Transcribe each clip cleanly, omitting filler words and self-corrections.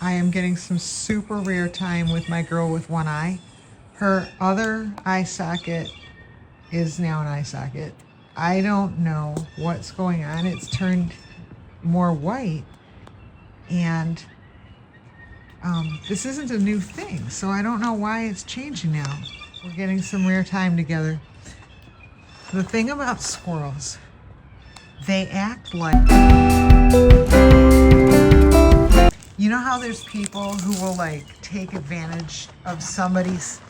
I am getting some super rare time with my girl with one eye. Her other eye socket is now an eye socket. I don't know what's going on. It's turned more white, and this isn't a new thing, so I don't know why it's changing now. We're getting some rare time together. The thing about squirrels, they act like, you know how there's people who will like take advantage of somebody's,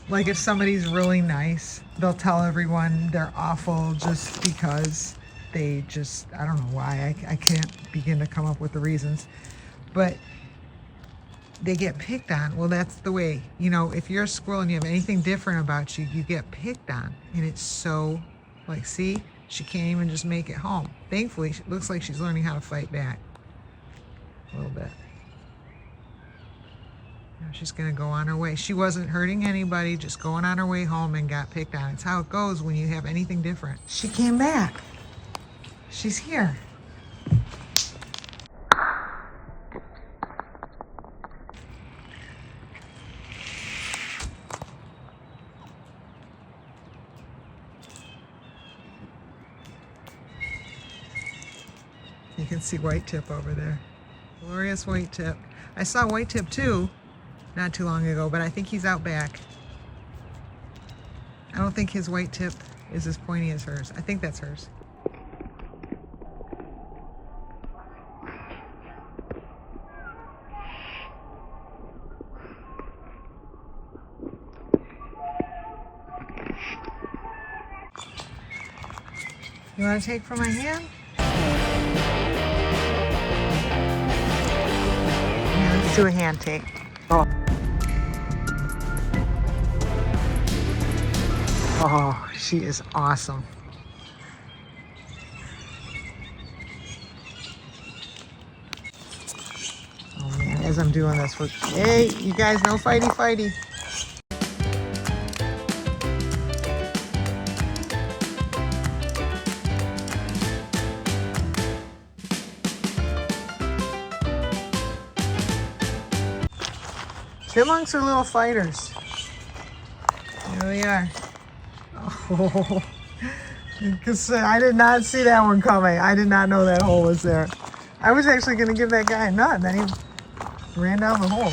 like if somebody's really nice, they'll tell everyone they're awful just because they just, I don't know why, I can't begin to come up with the reasons, but they get picked on. Well, that's the way, you know, if you're a squirrel and you have anything different about you, you get picked on. And it's so, like, see, she can't even just make it home. Thankfully, it looks like she's learning how to fight back a little bit. Now she's gonna go on her way. She wasn't hurting anybody, just going on her way home and got picked on. It's how it goes when you have anything different. She came back. She's here. You can see white tip over there. Glorious white tip. I saw white tip too, not too long ago, but I think he's out back. I don't think his white tip is as pointy as hers. I think that's hers. You want to take from my hand? Yeah, let's do a hand take. Oh, she is awesome. Oh man, as I'm doing this, hey, you guys, no fighty fighty. Chipmunks are little fighters. There they are. Oh, because I did not see that one coming. I did not know that hole was there. I was actually going to give that guy a nut, and then he ran down the hole.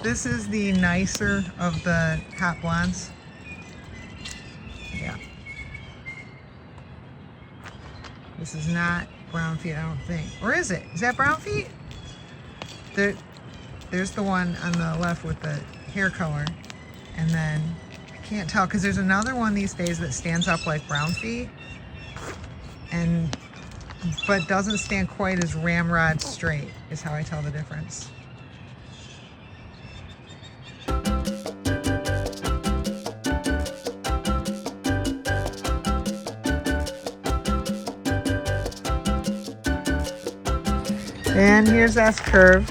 This is the nicer of the hot blondes. Yeah. This is not brown feet, I don't think. Or is it? Is that brown feet? There's the one on the left with the hair color. And then, I can't tell, because there's another one these days that stands up like brown feet. But doesn't stand quite as ramrod straight, is how I tell the difference. And here's S curve.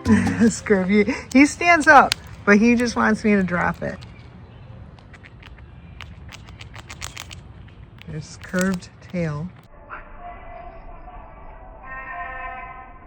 S curve. He stands up, but he just wants me to drop it. There's curved tail.